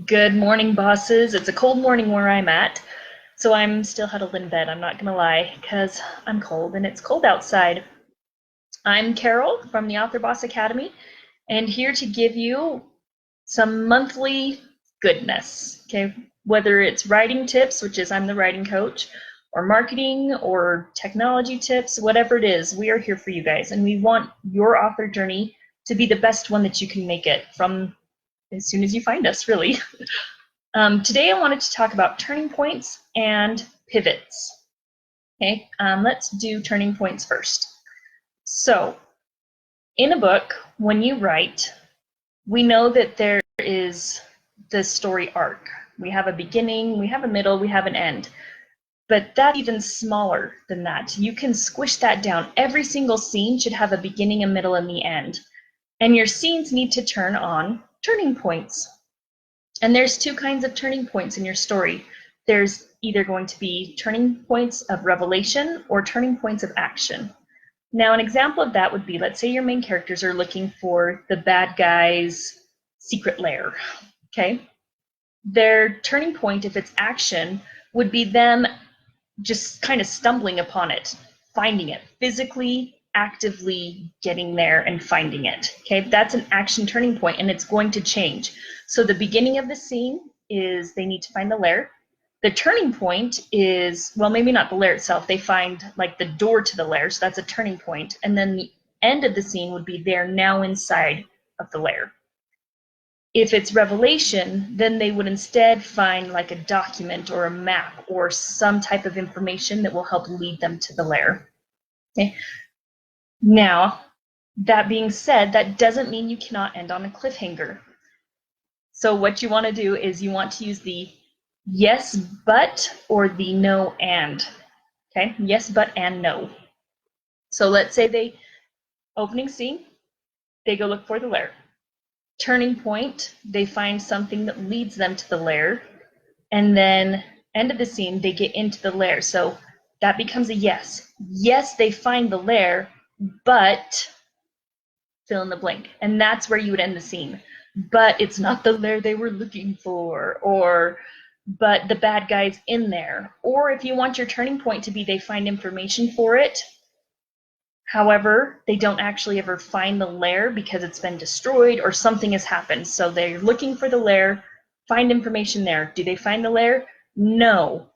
Good morning, bosses. It's a cold morning where I'm at, so I'm still huddled in bed, I'm not gonna lie, because I'm cold and it's cold outside. I'm Carol from the Author Boss Academy, and here to give you some monthly goodness, okay? Whether it's writing tips, which is I'm the writing coach, or marketing or technology tips, whatever it is, we are here for you guys, and we want your author journey to be the best one that you can make it from as soon as you find us, really. Today I wanted to talk about turning points and pivots. Okay, let's do turning points first. So, in a book, when you write, we know that there is the story arc. We have a beginning, we have a middle, we have an end. But that's even smaller than that. You can squish that down. Every single scene should have a beginning, a middle, and the end. And your scenes need to turn on turning points. And there's two kinds of turning points in your story. There's either going to be turning points of revelation or turning points of action. Now, an example of that would be, let's say your main characters are looking for the bad guy's secret lair, okay? Their turning point, if it's action, would be them just kind of stumbling upon it, finding it, physically, actively getting there and finding it, okay? That's an action turning point, and it's going to change. So the beginning of the scene is they need to find the lair. The turning point is, well, maybe not the lair itself. They find like the door to the lair, so that's a turning point. And then the end of the scene would be they're now inside of the lair. If it's revelation, then they would instead find like a document or a map or some type of information that will help lead them to the lair. Okay. Now, that being said, that doesn't mean you cannot end on a cliffhanger. So what you want to do is you want to use the yes, but, or the no, and. Okay, yes, but, and no. So let's say opening scene, they go look for the lair. Turning point, they find something that leads them to the lair. And then end of the scene, they get into the lair. So that becomes a yes. Yes, they find the lair, but fill in the blank. And that's where you would end the scene. But it's not the lair they were looking for, or but the bad guy's in there. Or if you want your turning point to be they find information for it, however, they don't actually ever find the lair because it's been destroyed or something has happened. So they're looking for the lair, find information there. Do they find the lair? No.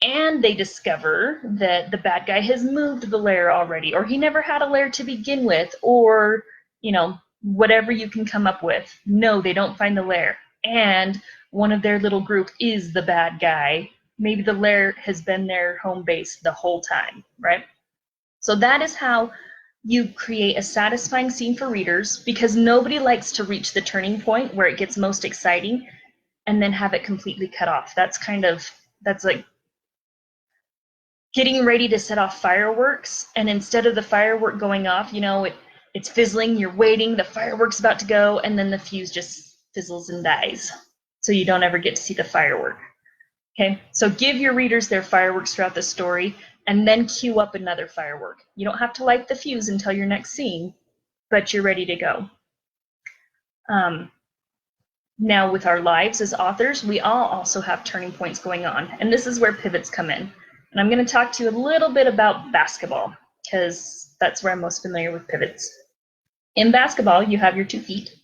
And they discover that the bad guy has moved the lair already, or he never had a lair to begin with, or, whatever you can come up with. No, they don't find the lair. And one of their little group is the bad guy. Maybe the lair has been their home base the whole time, right? So that is how you create a satisfying scene for readers, because nobody likes to reach the turning point where it gets most exciting and then have it completely cut off. That's like getting ready to set off fireworks, and instead of the firework going off, it's fizzling, you're waiting, the firework's about to go, and then the fuse just fizzles and dies. So you don't ever get to see the firework. Okay, so give your readers their fireworks throughout the story, and then cue up another firework. You don't have to light the fuse until your next scene, but you're ready to go. Now, with our lives as authors, we all also have turning points going on, and this is where pivots come in. And I'm going to talk to you a little bit about basketball, because that's where I'm most familiar with pivots. In basketball, you have your 2 feet.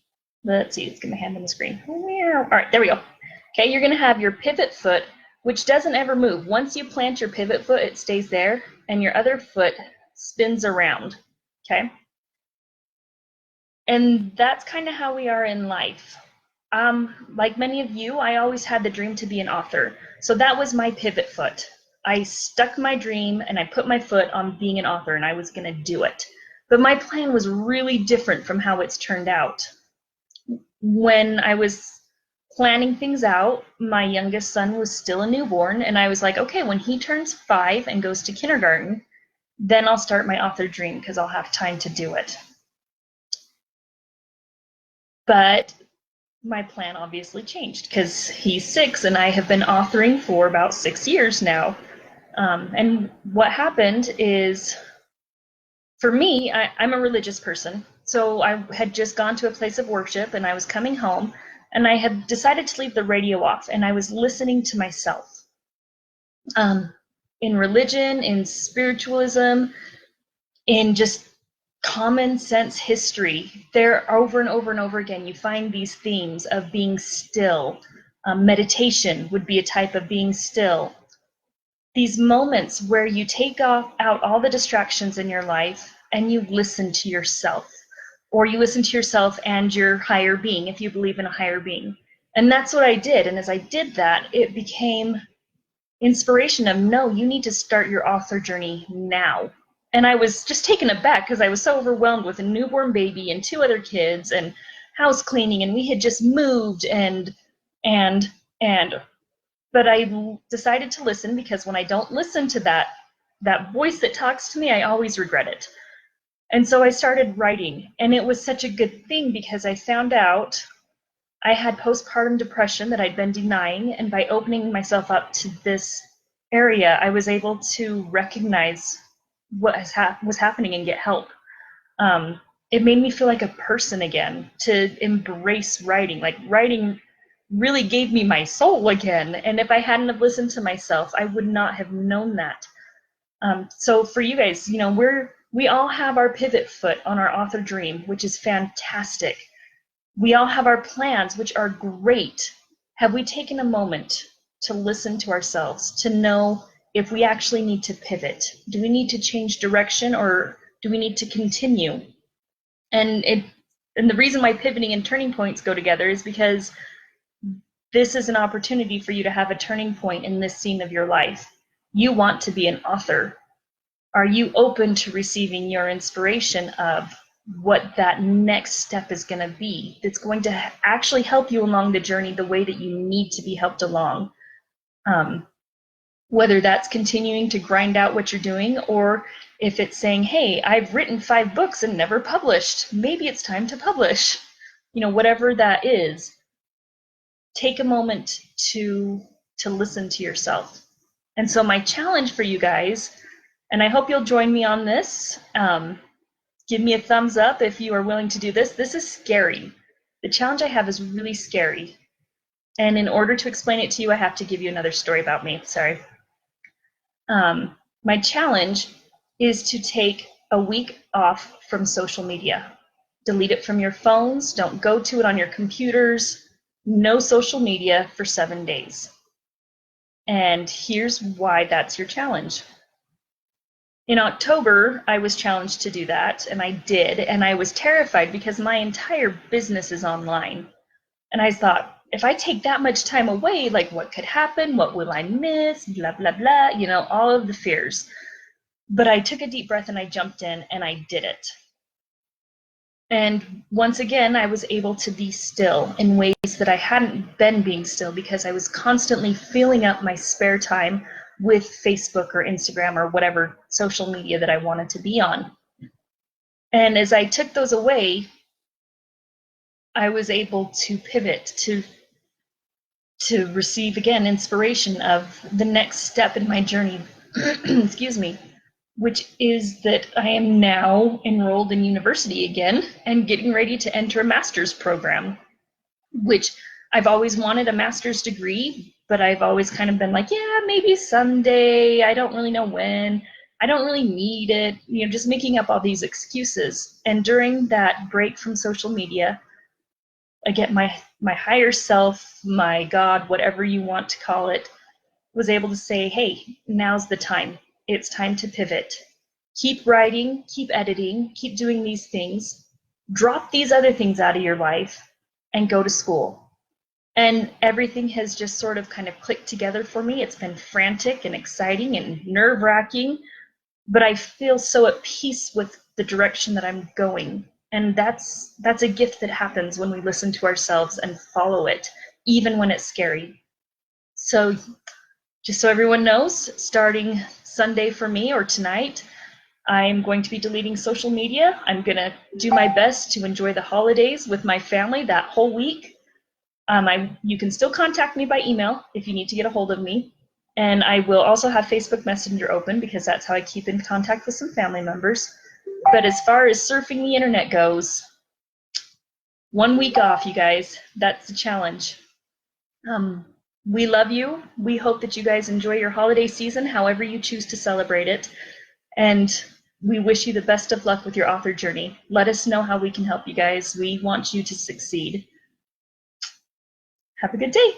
Let's see, let's get my hand on the screen. All right, there we go. Okay, you're going to have your pivot foot, which doesn't ever move. Once you plant your pivot foot, it stays there, and your other foot spins around, okay? And that's kind of how we are in life. Like many of you, I always had the dream to be an author. So that was my pivot foot. I stuck my dream and I put my foot on being an author, and I was going to do it. But my plan was really different from how it's turned out. When I was planning things out, my youngest son was still a newborn, and I was like, okay, when he turns 5 and goes to kindergarten, then I'll start my author dream because I'll have time to do it. But my plan obviously changed because he's 6 and I have been authoring for about 6 years now. And what happened is, for me, I'm a religious person. So I had just gone to a place of worship and I was coming home, and I had decided to leave the radio off, and I was listening to myself. In religion, in spiritualism, in just common sense history, there over and over and over again, you find these themes of being still. Meditation would be a type of being still. These moments where you take out all the distractions in your life and you listen to yourself, or you listen to yourself and your higher being, if you believe in a higher being. And that's what I did. And as I did that, it became inspiration of, no, you need to start your author journey now. And I was just taken aback because I was so overwhelmed with a newborn baby and 2 other kids and house cleaning, and we had just moved but I decided to listen, because when I don't listen to that voice that talks to me, I always regret it. And so I started writing, and it was such a good thing because I found out I had postpartum depression that I'd been denying, and by opening myself up to this area, I was able to recognize what was happening and get help. It made me feel like a person again, to embrace writing. Like, writing really gave me my soul again, and if I hadn't have listened to myself, I would not have known that. So for you guys, we all have our pivot foot on our author dream, which is fantastic. We all have our plans, which are great. Have we taken a moment to listen to ourselves, to know if we actually need to pivot? Do we need to change direction, or do we need to continue? And the reason why pivoting and turning points go together is because this is an opportunity for you to have a turning point in this scene of your life. You want to be an author. Are you open to receiving your inspiration of what that next step is going to be, that's going to actually help you along the journey the way that you need to be helped along? Whether that's continuing to grind out what you're doing, or if it's saying, hey, I've written 5 books and never published, maybe it's time to publish. Whatever that is, take a moment to listen to yourself. And so my challenge for you guys, and I hope you'll join me on this, give me a thumbs up if you are willing to do this. This is scary. The challenge I have is really scary. And in order to explain it to you, I have to give you another story about me. Sorry. My challenge is to take a week off from social media. Delete it from your phones. Don't go to it on your computers. No social media for 7 days. And here's why that's your challenge. In October, I was challenged to do that, and I did, and I was terrified because my entire business is online. And I thought, if I take that much time away, like, what could happen? What will I miss? Blah, blah, blah, all of the fears. But I took a deep breath and I jumped in and I did it. And once again, I was able to be still in ways that I hadn't been being still, because I was constantly filling up my spare time with Facebook or Instagram or whatever social media that I wanted to be on. And as I took those away, I was able to pivot, to receive again inspiration of the next step in my journey, excuse me, which is that I am now enrolled in university again and getting ready to enter a master's program, which I've always wanted a master's degree, but I've always kind of been like, yeah, maybe someday, I don't really know when, I don't really need it, just making up all these excuses. And during that break from social media, I get my higher self, my God, whatever you want to call it, was able to say, hey, now's the time. It's time to pivot. Keep writing, keep editing, keep doing these things, drop these other things out of your life, and go to school. And everything has just sort of kind of clicked together for me. It's been frantic and exciting and nerve-wracking, but I feel so at peace with the direction that I'm going. And that's a gift that happens when we listen to ourselves and follow it, even when it's scary. So just so everyone knows, starting Sunday for me, or tonight, I'm going to be deleting social media. I'm going to do my best to enjoy the holidays with my family that whole week. You can still contact me by email if you need to get a hold of me. And I will also have Facebook Messenger open, because that's how I keep in contact with some family members. But as far as surfing the internet goes, 1 week off, you guys. That's the challenge. We love you. We hope that you guys enjoy your holiday season, however you choose to celebrate it. And we wish you the best of luck with your author journey. Let us know how we can help you guys. We want you to succeed. Have a good day.